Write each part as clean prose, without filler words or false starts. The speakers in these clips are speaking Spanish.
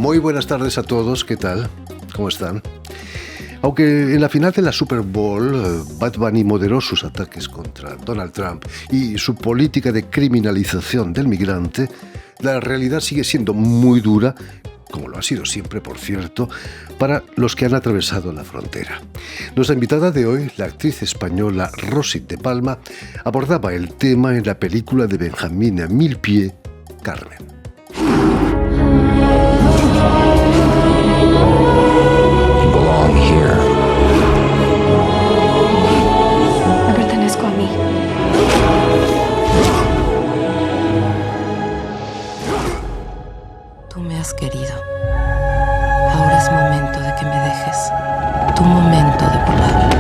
Muy buenas tardes a todos, ¿qué tal? ¿Cómo están? Aunque en la final de la Super Bowl, Bad Bunny moderó sus ataques contra Donald Trump y su política de criminalización del migrante, la realidad sigue siendo muy dura, como lo ha sido siempre, por cierto, para los que han atravesado la frontera. Nuestra invitada de hoy, la actriz española Rosy de Palma, abordaba el tema en la película de Benjamín Millepied, Carmen. You belong here. Me pertenezco a mí. Tú me has querido. Ahora es momento de que me dejes. Tu momento de volar.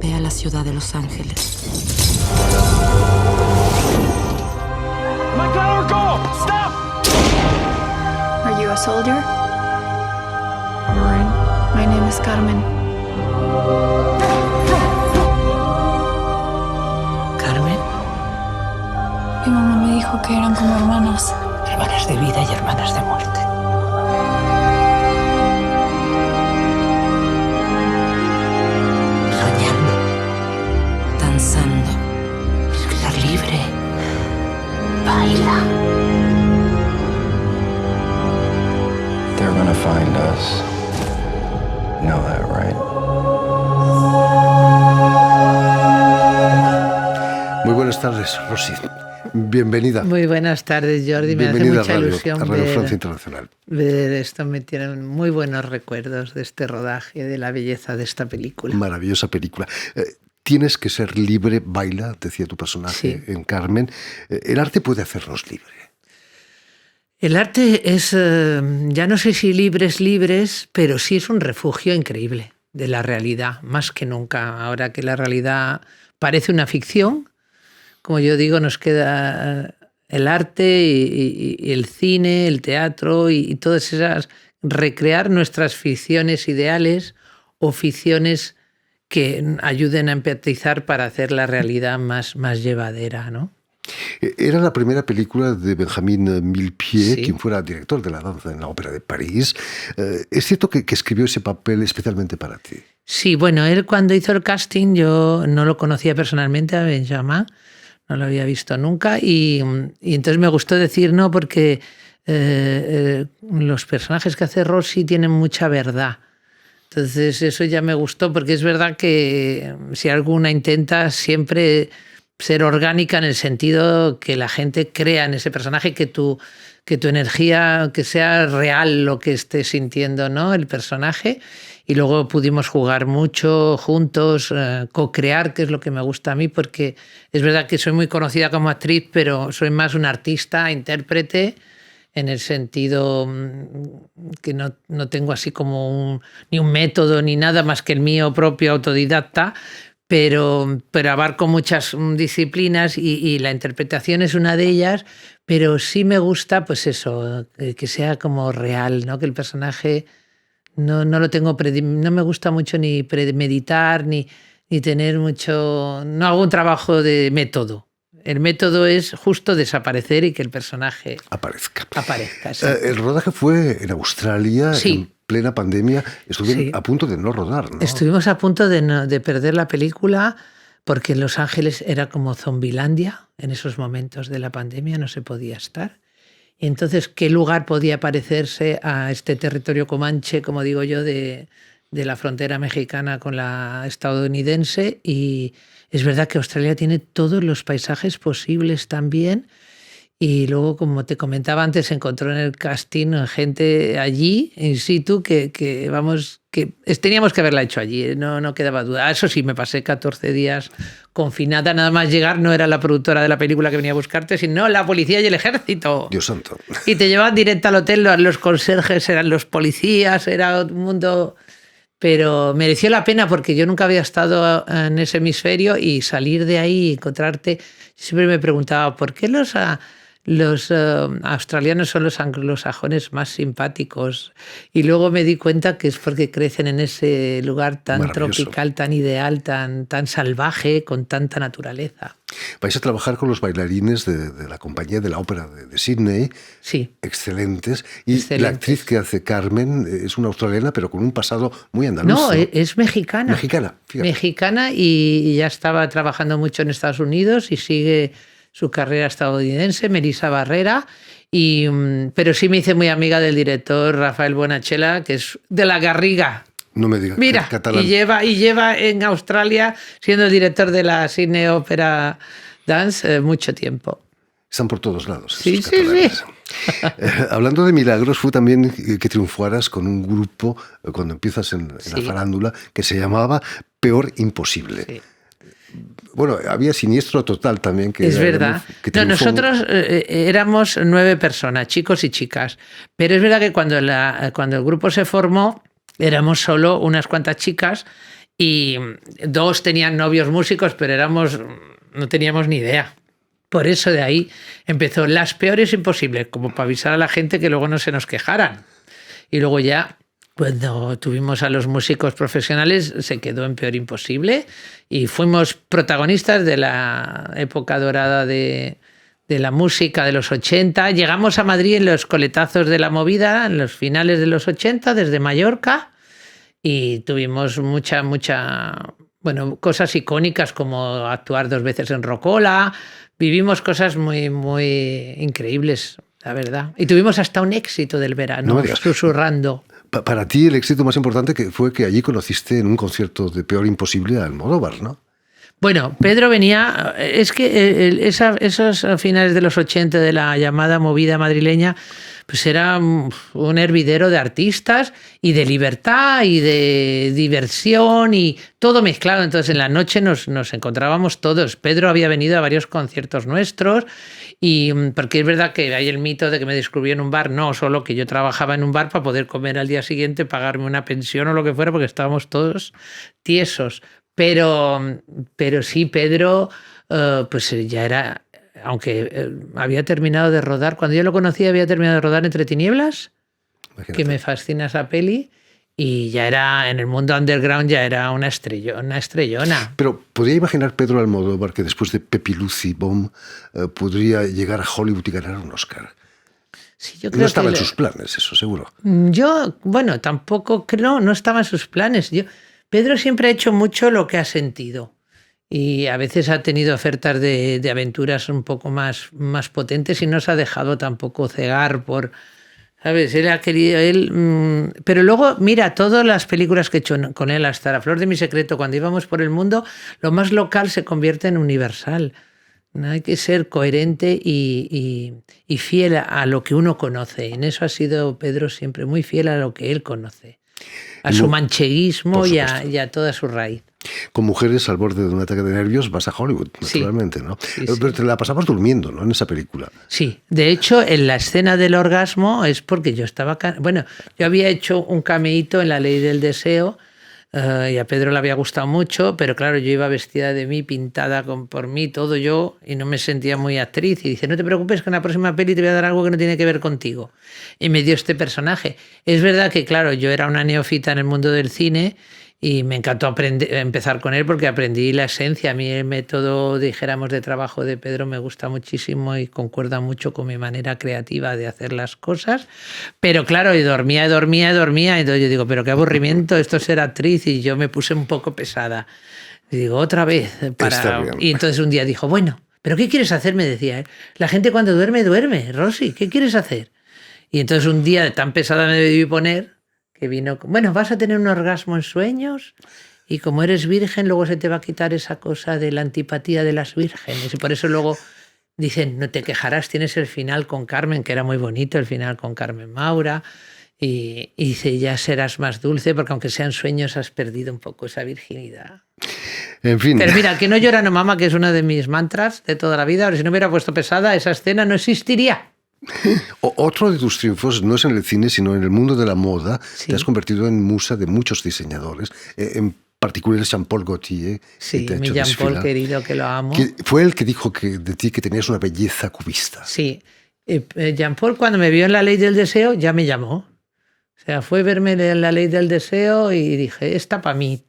Ve a la ciudad de Los Ángeles. Are you a soldier? A Marine. My name is Carmen. Carmen, Mi mamá me dijo que eran como hermanas. hermanas de vida y hermanas de muerte. Soñando, danzando, estar libre. Baila. They're gonna find us. You know that, right? Muy buenas tardes, Rosy. Bienvenida. Muy buenas tardes, Jordi. Me hace Bienvenida mucha ilusión a Radio Francia Internacional. ver esto. Me tienen muy buenos recuerdos de este rodaje, de la belleza de esta película. Maravillosa película. Tienes que ser libre, baila, decía tu personaje en Carmen. El arte puede hacernos libre. El arte es, ya no sé si libres, pero sí es un refugio increíble de la realidad, más que nunca. Ahora que la realidad parece una ficción, como yo digo, nos queda el arte y el cine, el teatro y todas esas, recrear nuestras ficciones ideales o ficciones que ayuden a empatizar para hacer la realidad más llevadera, ¿no? Era la primera película de Benjamín Millepied, Sí. quien fuera director de la danza en la Ópera de París. Es cierto que escribió ese papel especialmente para ti. Sí, bueno, él cuando hizo el casting yo no lo conocía personalmente a Benjamin, no lo había visto nunca y entonces me gustó decir no porque los personajes que hace Rosy tienen mucha verdad. Entonces eso ya me gustó porque es verdad que si alguna intenta siempre ser orgánica en el sentido que la gente crea en ese personaje, que tu energía, que sea real lo que esté sintiendo, ¿no? El personaje. Y luego pudimos jugar mucho juntos, co-crear, que es lo que me gusta a mí, porque es verdad que soy muy conocida como actriz, pero soy más una artista, intérprete, en el sentido que no tengo así como ni un método ni nada más que el mío propio autodidacta, pero abarco muchas disciplinas y la interpretación es una de ellas, pero sí me gusta pues eso, que sea como real, ¿no? Que el personaje no lo tengo, no me gusta mucho ni premeditar, ni tener mucho, no hago un trabajo de método. El método es justo desaparecer y que el personaje Aparezca. El rodaje fue en Australia, Sí. en plena pandemia. Estuvieron Sí. a punto de no rodar, ¿no? Estuvimos a punto de perder la película porque Los Ángeles era como Zombilandia en esos momentos de la pandemia, no se podía estar. Y entonces, ¿qué lugar podía parecerse a este territorio comanche, como digo yo, de la frontera mexicana con la estadounidense? Y es verdad que Australia tiene todos los paisajes posibles también. Y luego, como te comentaba antes, se encontró en el casting gente allí, in situ, que teníamos que haberla hecho allí, no quedaba duda. Eso sí, me pasé 14 días confinada, nada más llegar, no era la productora de la película que venía a buscarte, sino la policía y el ejército. Dios santo. Y te llevaban directo al hotel, los conserjes eran los policías, era un mundo... Pero mereció la pena porque yo nunca había estado en ese hemisferio y salir de ahí y encontrarte... Siempre me preguntaba, ¿por qué los australianos son los anglosajones más simpáticos. Y luego me di cuenta que es porque crecen en ese lugar tan tropical, tan ideal, tan salvaje, con tanta naturaleza. Vais a trabajar con los bailarines de la compañía de la ópera de Sydney. Sí. Excelentes. Y la actriz que hace Carmen es una australiana, pero con un pasado muy andaluz. No, es mexicana. Mexicana, fíjate. Mexicana y ya estaba trabajando mucho en Estados Unidos y sigue su carrera estadounidense, Melissa Barrera. Pero sí me hice muy amiga del director Rafael Bonachela, que es de la Garriga. No me digas. Mira, catalán. y lleva en Australia siendo el director de la Sydney Opera Dance mucho tiempo. Están por todos lados. Sí. Hablando de milagros, fue también que triunfaras con un grupo, cuando empiezas en la farándula, que se llamaba Peor Imposible. Sí. Bueno, había Siniestro Total también. Que es verdad. No, nosotros éramos 9 personas, chicos y chicas. Pero es verdad que cuando el grupo se formó, éramos solo unas cuantas chicas y 2 tenían novios músicos, pero no teníamos ni idea. Por eso de ahí empezó Las Peores Imposibles, como para avisar a la gente que luego no se nos quejaran. Y luego ya, cuando tuvimos a los músicos profesionales, se quedó en Peor Imposible y fuimos protagonistas de la época dorada de la música de los 80. Llegamos a Madrid en los coletazos de la movida, en los finales de los 80, desde Mallorca, y tuvimos cosas icónicas como actuar 2 veces en Rocola. Vivimos cosas muy, muy increíbles, la verdad. Y tuvimos hasta un éxito del verano, susurrando. Para ti el éxito más importante fue que allí conociste en un concierto de Peor Imposible a Almodóvar, ¿no? Bueno, Pedro venía... Es que esos finales de los 80 de la llamada movida madrileña, pues era un hervidero de artistas y de libertad y de diversión y todo mezclado. Entonces en la noche nos encontrábamos todos. Pedro había venido a varios conciertos nuestros y porque es verdad que hay el mito de que me descubrió en un bar. No, solo que yo trabajaba en un bar para poder comer al día siguiente, pagarme una pensión o lo que fuera, porque estábamos todos tiesos. Pero sí, Pedro pues ya era... Aunque había terminado de rodar, cuando yo lo conocí había terminado de rodar Entre Tinieblas, Imagínate. Que me fascina esa peli, y ya era, en el mundo underground, ya era una estrellona. Pero ¿podría imaginar Pedro Almodóvar que después de Pepi, Lucy, Bomb, podría llegar a Hollywood y ganar un Oscar? Sí, yo creo no estaba en sus planes, eso seguro. Tampoco creo, no estaba en sus planes. Pedro siempre ha hecho mucho lo que ha sentido. Y a veces ha tenido ofertas de aventuras un poco más potentes y no se ha dejado tampoco cegar por... ¿Sabes? Él ha querido... pero luego, mira, todas las películas que he hecho con él, hasta La Flor de mi Secreto, cuando íbamos por el mundo, lo más local se convierte en universal. ¿No? Hay que ser coherente y fiel a lo que uno conoce. Y en eso ha sido Pedro siempre muy fiel a lo que él conoce. A su mancheguismo y a toda su raíz. Con Mujeres al borde de un ataque de nervios vas a Hollywood, naturalmente, ¿no? Sí. Pero te la pasabas durmiendo, ¿no? En esa película. Sí, de hecho, en la escena del orgasmo es porque yo estaba... Bueno, yo había hecho un cameíto en La Ley del Deseo y a Pedro le había gustado mucho, pero claro, yo iba vestida de mí, pintada por mí, todo yo, y no me sentía muy actriz. Y dice, no te preocupes que en la próxima peli te voy a dar algo que no tiene que ver contigo. Y me dio este personaje. Es verdad que, claro, yo era una neófita en el mundo del cine y me encantó empezar con él porque aprendí la esencia. A mí el método, dijéramos, de trabajo de Pedro me gusta muchísimo y concuerda mucho con mi manera creativa de hacer las cosas. Pero claro, y dormía. Entonces yo digo, pero qué aburrimiento esto es ser actriz, y yo me puse un poco pesada. Y digo, otra vez. Y entonces un día dijo, bueno, ¿pero qué quieres hacer? Me decía. La gente cuando duerme, Rosy, ¿qué quieres hacer? Y entonces un día tan pesada me debí poner que vino, bueno, vas a tener un orgasmo en sueños y como eres virgen luego se te va a quitar esa cosa de la antipatía de las vírgenes. Y por eso luego dicen, no te quejarás, tienes el final con Carmen, que era muy bonito, el final con Carmen Maura. Y dice, ya serás más dulce porque aunque sean sueños has perdido un poco esa virginidad. En fin. Pero mira, que no llora no mama, que es uno de mis mantras de toda la vida. Ahora, si no hubiera puesto pesada, esa escena no existiría. Otro de tus triunfos no es en el cine, sino en el mundo de la moda. Sí. Te has convertido en musa de muchos diseñadores. En particular Jean-Paul Gaultier. Sí, te ha mi hecho Jean-Paul desfilar, querido, que lo amo. que fue el que dijo de ti que tenías una belleza cubista. Sí, Jean-Paul cuando me vio en La Ley del Deseo ya me llamó. O sea, fue verme en La Ley del Deseo y dije, esta para mí.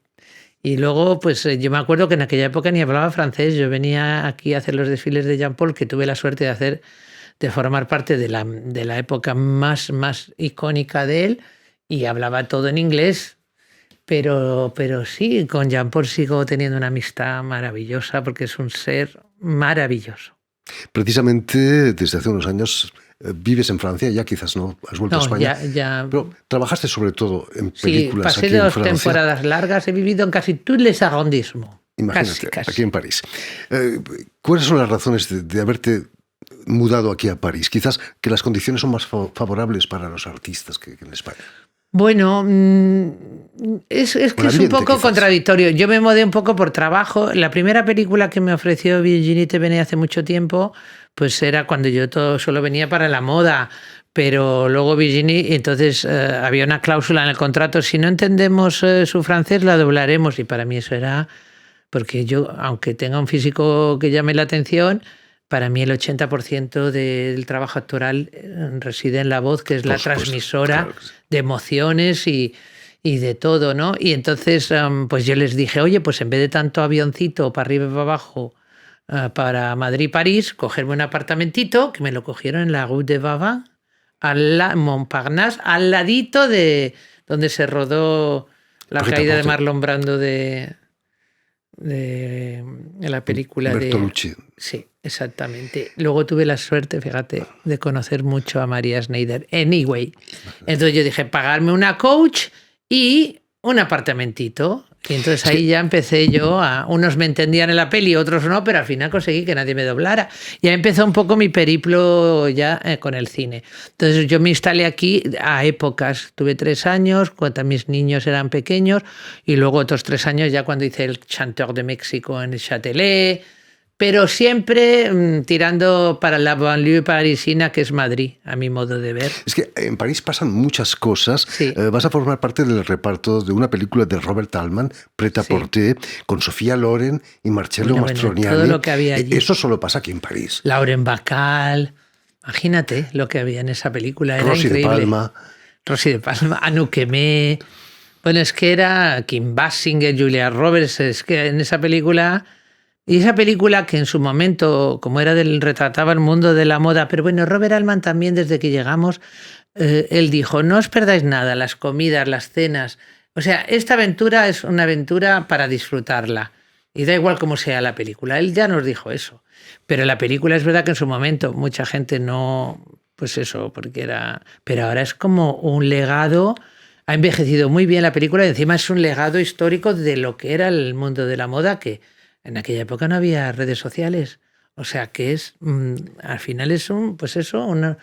Y luego, pues yo me acuerdo que en aquella época ni hablaba francés. Yo venía aquí a hacer los desfiles de Jean-Paul, que tuve la suerte de formar parte de la época más icónica de él, y hablaba todo en inglés. Pero sí, con Jean-Paul sigo teniendo una amistad maravillosa porque es un ser maravilloso. Precisamente desde hace unos años vives en Francia, ya quizás no has vuelto a España, ya. pero trabajaste sobre todo en Sí, películas pasé aquí en 2 Francia. temporadas largas, he vivido en casi tous les arrondissements. Imagínate, Casi. aquí en París. ¿Cuáles son las razones de haberte mudado aquí a París? Quizás que las condiciones son más favorables para los artistas que en España. Bueno, es que es un ambiente, poco quizás. contradictorio. Yo me mudé un poco por trabajo. La primera película que me ofreció Virginie Tevenet hace mucho tiempo, pues era cuando yo solo venía para la moda. Pero luego Virginie, entonces había una cláusula en el contrato, si no entendemos su francés, la doblaremos. Y para mí eso era, porque yo, aunque tenga un físico que llame la atención, para mí el 80% del trabajo actoral reside en la voz, que es la transmisora claro que sí. de emociones y de todo, ¿no? Y entonces pues yo les dije, oye, pues en vez de tanto avioncito para arriba y para abajo para Madrid-París, cogerme un apartamentito, que me lo cogieron en la Rue de Vavant, Montparnasse, al ladito de donde se rodó la caída de Marlon Brando de la película Bertolucci. Sí, exactamente. Luego tuve la suerte, fíjate, de conocer mucho a María Schneider. Anyway, entonces yo dije, pagarme una coach y un apartamentito. Y entonces ahí ya empecé yo unos me entendían en la peli, otros no, pero al final conseguí que nadie me doblara. Ya empezó un poco mi periplo ya con el cine. Entonces yo me instalé aquí a épocas. Tuve 3 años cuando mis niños eran pequeños y luego otros 3 años ya cuando hice el Chanteur de México en el Châtelet. Pero siempre tirando para la banlieue parisina, que es Madrid, a mi modo de ver. Es que en París pasan muchas cosas. Sí. Vas a formar parte del reparto de una película de Robert Altman, Prêt-à-porter, con Sofía Loren y Marcello Mastroianni. Todo lo que había allí. Eso solo pasa aquí en París. Lauren Bacall. Imagínate lo que había en esa película. Era Rosy increíble. de Palma. Rosy de Palma, Anouk Aimée. Bueno, es que era Kim Basinger, Julia Roberts. Es que en esa película... Y esa película que en su momento, como era retrataba el mundo de la moda, pero bueno, Robert Altman también desde que llegamos, él dijo, no os perdáis nada, las comidas, las cenas. O sea, esta aventura es una aventura para disfrutarla. Y da igual cómo sea la película. Él ya nos dijo eso. Pero la película es verdad que en su momento mucha gente no... Pues eso, porque era... Pero ahora es como un legado... Ha envejecido muy bien la película y encima es un legado histórico de lo que era el mundo de la moda, que... En aquella época no había redes sociales. O sea que es, al final es una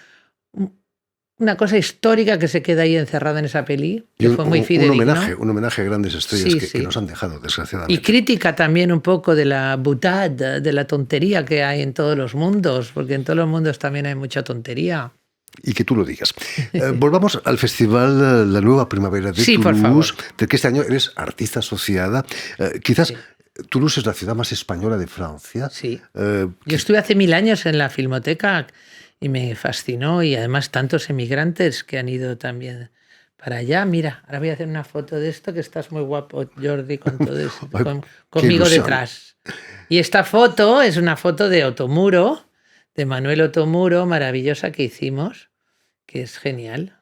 cosa histórica que se queda ahí encerrada en esa peli, que fue muy fidedigno. Un homenaje a grandes estrellas Sí. que nos han dejado, desgraciadamente. Y crítica también un poco de la boutade, de la tontería que hay en todos los mundos, porque en todos los mundos también hay mucha tontería. Y que tú lo digas. Volvamos al festival La Nueva Primavera de Toulouse, del que este año eres artista asociada. Quizás... Sí. Toulouse es la ciudad más española de Francia. Sí. Yo estuve hace 1000 años en la Filmoteca y me fascinó, y además tantos emigrantes que han ido también para allá. Mira, ahora voy a hacer una foto de esto, que estás muy guapo, Jordi, con todo eso, conmigo detrás. Y esta foto es una foto de Otomuro, de Manuel Otomuro, maravillosa, que hicimos, que es genial.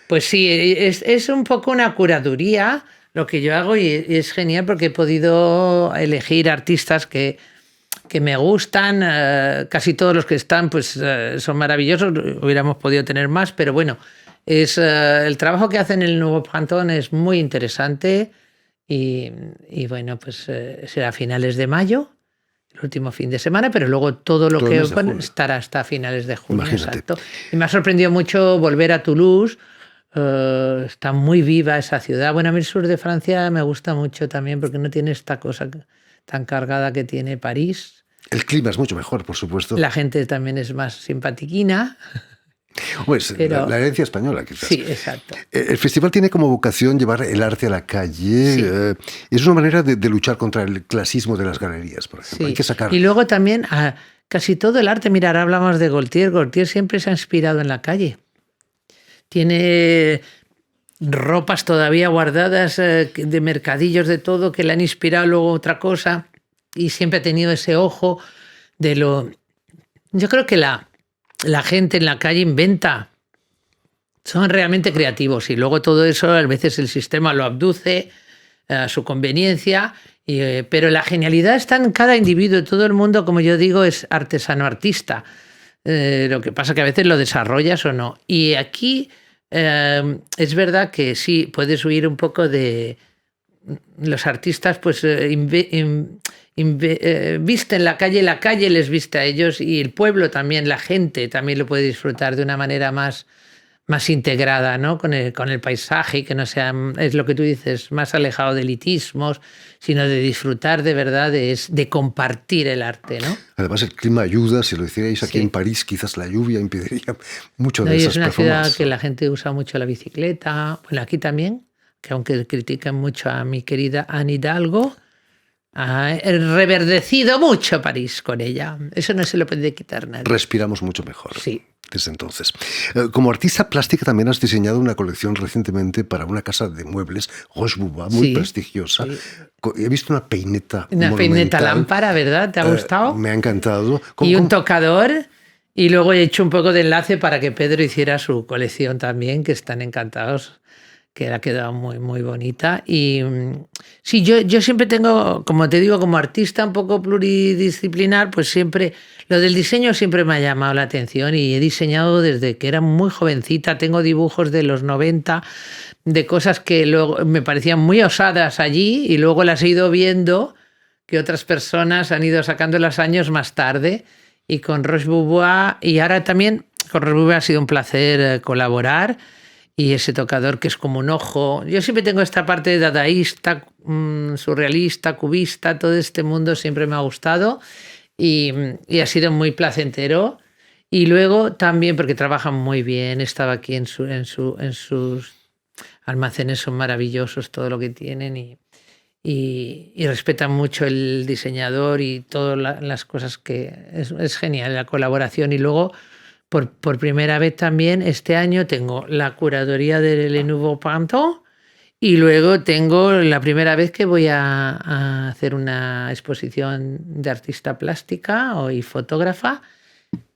Pues sí, es un poco una curaduría lo que yo hago, y es genial porque he podido elegir artistas que me gustan. Casi todos los que están pues son maravillosos. Hubiéramos podido tener más, pero bueno, el trabajo que hacen en el Nuevo Printemps es muy interesante, y bueno, pues será a finales de mayo, el último fin de semana, pero luego todo lo que estará hasta finales de junio. Imagínate. Exacto. Y me ha sorprendido mucho volver a Toulouse. Está muy viva esa ciudad. Bueno, a mí el sur de Francia me gusta mucho también porque no tiene esta cosa tan cargada que tiene París. El clima es mucho mejor, por supuesto. La gente también es más simpatiquina. Pues Pero, la herencia española, quizás. Sí, exacto. El festival tiene como vocación llevar el arte a la calle. Sí. Es una manera de luchar contra el clasismo de las galerías, por ejemplo. Sí. Hay que sacar. Y luego también casi todo el arte, mira, ahora hablamos de Gaultier. Gaultier siempre se ha inspirado en la calle. Tiene ropas todavía guardadas de mercadillos, de todo, que le han inspirado luego otra cosa. Y siempre ha tenido ese ojo de lo... Yo creo que la gente en la calle inventa, son realmente creativos y luego todo eso a veces el sistema lo abduce a su conveniencia, pero la genialidad está en cada individuo. Todo el mundo, como yo digo, es artesano artista. Lo que pasa que a veces lo desarrollas o no. Y aquí es verdad que sí, puedes huir un poco de... Los artistas pues visten la calle les viste a ellos y el pueblo también, la gente también lo puede disfrutar de una manera más integrada, ¿no? Con el paisaje y que no sea, es lo que tú dices, más alejado de elitismos, sino de disfrutar de verdad, de compartir el arte, ¿no? Además el clima ayuda, si lo hicierais aquí Sí. en París, quizás la lluvia impediría mucho No, de y esas es una performances. ciudad que la gente usa mucho la bicicleta, bueno, aquí también, que aunque critican mucho a mi querida Anne Hidalgo, ha reverdecido mucho París con ella. Eso no se lo puede quitar nadie. Respiramos mucho mejor. Sí. Desde entonces. Como artista plástica también has diseñado una colección recientemente para una casa de muebles, Roche-Boubois, muy Sí, prestigiosa. sí. He visto una peineta Una peineta monumental. lámpara, ¿verdad? ¿Te ha gustado? Me ha encantado. Y un tocador. Y luego he hecho un poco de enlace para que Pedro hiciera su colección también, que están encantados, que le ha quedado muy, muy bonita. Y sí, yo siempre tengo, como te digo, como artista un poco pluridisciplinar, pues siempre, lo del diseño siempre me ha llamado la atención y he diseñado desde que era muy jovencita. Tengo dibujos de los 90 de cosas que luego me parecían muy osadas allí y luego las he ido viendo que otras personas han ido sacando los años más tarde. Y con Roche-Boubois, y ahora también con Roche-Boubois ha sido un placer colaborar. Y ese tocador que es como un ojo. Yo siempre tengo esta parte dadaísta, surrealista, cubista, todo este mundo siempre me ha gustado y ha sido muy placentero. Y luego también, porque trabajan muy bien, estaba aquí en sus almacenes, son maravillosos todo lo que tienen y respetan mucho el diseñador y todas las cosas que... Es genial la colaboración. Y luego... Por primera vez también este año tengo la curaduría de Le Nouveau Printemps y luego tengo la primera vez que voy a hacer una exposición de artista plástica y fotógrafa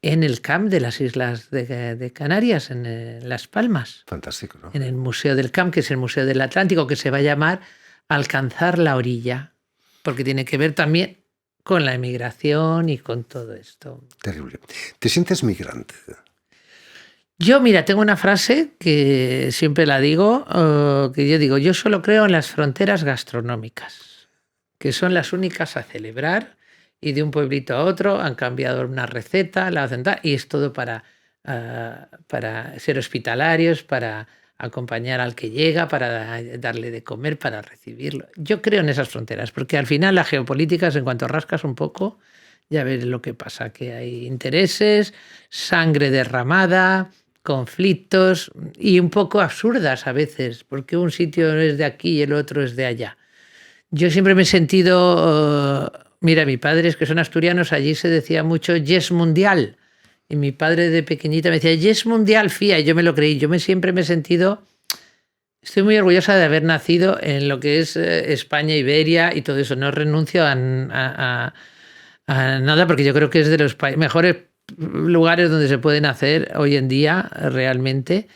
en el Camp de las Islas de Canarias, en Las Palmas. Fantástico, ¿no? En el Museo del Camp, que es el Museo del Atlántico, que se va a llamar Alcanzar la Orilla, porque tiene que ver también con la emigración y con todo esto. Terrible. ¿Te sientes migrante? Yo, mira, tengo una frase que siempre la digo, que yo digo, yo solo creo en las fronteras gastronómicas, que son las únicas a celebrar, y de un pueblito a otro han cambiado una receta, la hacen tal, y es todo para ser hospitalarios, para acompañar al que llega, para darle de comer, para recibirlo. Yo creo en esas fronteras, porque al final las geopolíticas, en cuanto rascas un poco, ya ves lo que pasa, que hay intereses, sangre derramada, conflictos y un poco absurdas a veces, porque un sitio es de aquí y el otro es de allá. Yo siempre me he sentido... mira, mis padres que son asturianos, allí se decía mucho yes mundial. Y mi padre de pequeñita me decía, yes mundial, fía, y yo me lo creí. Siempre me he sentido... Estoy muy orgullosa de haber nacido en lo que es España, Iberia y todo eso. No renuncio a nada porque yo creo que es de los mejores lugares donde se puede nacer hoy en día realmente.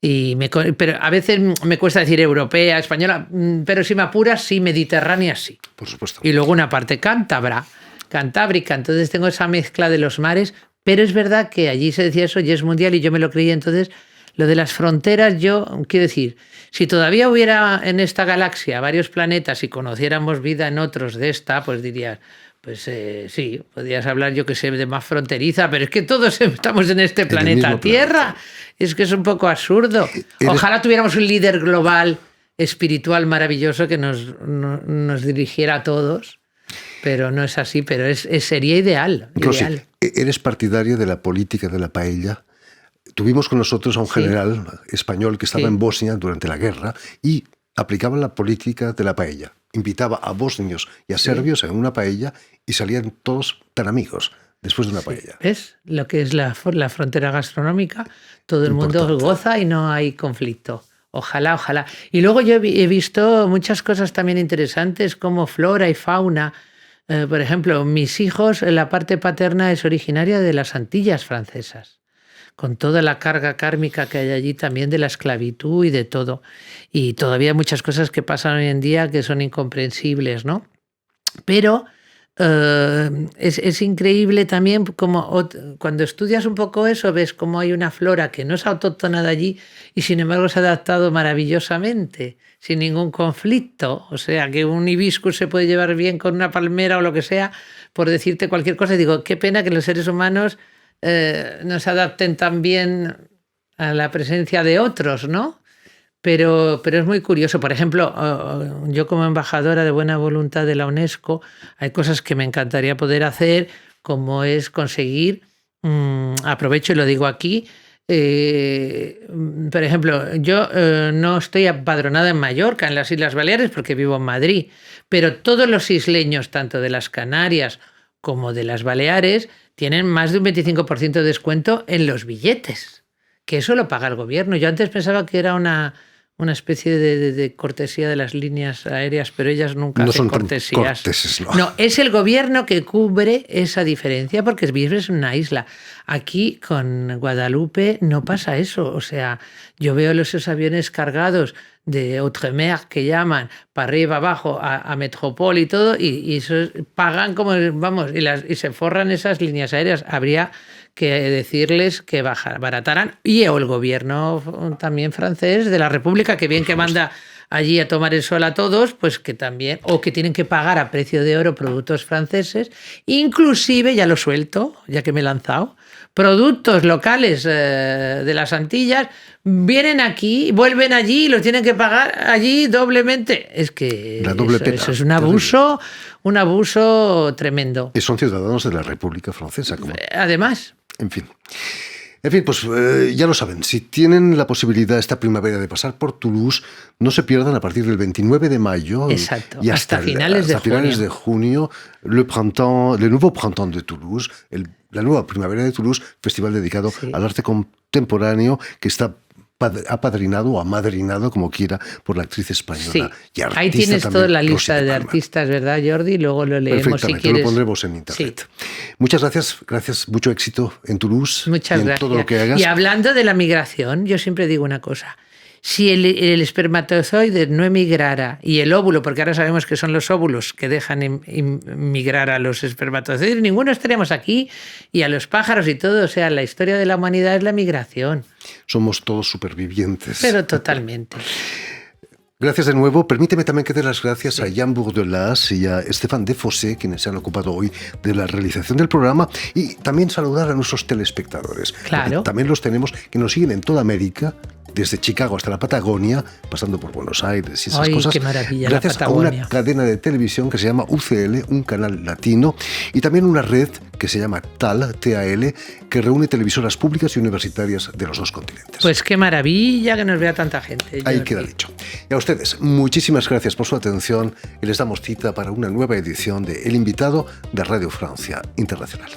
Pero a veces me cuesta decir europea, española, pero si me apuras, sí, mediterránea, sí. Por supuesto. Y luego una parte cantábrica. Entonces tengo esa mezcla de los mares. Pero es verdad que allí se decía eso, y es mundial, y yo me lo creí. Entonces, lo de las fronteras, yo quiero decir, si todavía hubiera en esta galaxia varios planetas y conociéramos vida en otros de esta, pues dirías, pues sí, podrías hablar, yo que sé, de más fronteriza, pero es que todos estamos en este planeta Tierra. Es que es un poco absurdo. Ojalá tuviéramos un líder global, espiritual maravilloso que nos dirigiera a todos. Pero no es así, pero sería ideal. Rosy, ¿eres partidaria de la política de la paella? tuvimos con nosotros a un Sí. general español que estaba Sí. en Bosnia durante la guerra y aplicaba la política de la paella. Invitaba a bosnios y a serbios en una paella y salían todos tan amigos después de una paella. ¿Ves? Lo que es la frontera gastronómica, todo el mundo Importante. goza y no hay conflicto. Ojalá, ojalá. Y luego yo he visto muchas cosas también interesantes como flora y fauna. Por ejemplo, mis hijos, la parte paterna es originaria de las Antillas francesas, con toda la carga kármica que hay allí también de la esclavitud y de todo. Y todavía hay muchas cosas que pasan hoy en día que son incomprensibles, ¿no? Pero es increíble también como cuando estudias un poco eso, ves cómo hay una flora que no es autóctona de allí y sin embargo se ha adaptado maravillosamente, sin ningún conflicto. O sea, que un hibiscus se puede llevar bien con una palmera o lo que sea, por decirte cualquier cosa. Y digo, qué pena que los seres humanos no se adapten tan bien a la presencia de otros, ¿no? Pero es muy curioso. Por ejemplo, yo como embajadora de buena voluntad de la UNESCO, hay cosas que me encantaría poder hacer, como es conseguir, aprovecho y lo digo aquí, por ejemplo, yo no estoy apadronada en Mallorca, en las Islas Baleares, porque vivo en Madrid, pero todos los isleños, tanto de las Canarias como de las Baleares, tienen más de un 25% de descuento en los billetes, que eso lo paga el gobierno. Yo antes pensaba que era una especie de cortesía de las líneas aéreas, pero ellas nunca No hacen son tan cortesías. corteses, ¿no? No, es el gobierno que cubre esa diferencia porque vives en una isla. Aquí con Guadalupe no pasa eso. O sea, yo veo esos aviones cargados de Outremer que llaman para arriba, abajo, a Metropol y todo, y eso pagan como, vamos, y se forran esas líneas aéreas. Habría que decirles que barataran, y el gobierno también francés de la República, que bien que manda allí a tomar el sol a todos, pues que también, o que tienen que pagar a precio de oro productos franceses, inclusive, ya lo suelto, ya que me he lanzado, productos locales de las Antillas vienen aquí, vuelven allí y los tienen que pagar allí doblemente. Es que La doble pena, eso es un abuso tremendo. Y son ciudadanos de la República Francesa. Como... Además. En fin, pues ya lo saben, si tienen la posibilidad esta primavera de pasar por Toulouse, no se pierdan a partir del 29 de mayo Exacto, y hasta finales de junio, le Nouveau Printemps de Toulouse, la nueva primavera de Toulouse, festival dedicado al arte contemporáneo que está apadrinado o amadrinado, como quiera, por la actriz española y artista. Ahí tienes toda la lista de Palma. Artistas, ¿verdad, Jordi? Luego lo leemos si quieres. Lo pondremos en internet. Sí. Muchas gracias, mucho éxito en Toulouse. Muchas gracias. En todo lo que hagas. Y hablando de la migración, yo siempre digo una cosa. Si el espermatozoide no emigrara y el óvulo, porque ahora sabemos que son los óvulos que dejan migrar a los espermatozoides, ninguno estaríamos aquí, y a los pájaros y todo. O sea, la historia de la humanidad es la migración. Somos todos supervivientes. Pero totalmente. Gracias de nuevo. Permíteme también que dé las gracias a Jan Bourdelas y a Stéphane Defossé, quienes se han ocupado hoy de la realización del programa, y también saludar a nuestros telespectadores. Claro. También los tenemos que nos siguen en toda América, desde Chicago hasta la Patagonia, pasando por Buenos Aires y esas cosas. Qué maravilla, gracias a una cadena de televisión que se llama UCL, un canal latino, y también una red que se llama TAL, que reúne televisoras públicas y universitarias de los dos continentes. Pues qué maravilla que nos vea tanta gente. Ahí queda dicho. Y a ustedes, muchísimas gracias por su atención y les damos cita para una nueva edición de El Invitado de Radio Francia Internacional.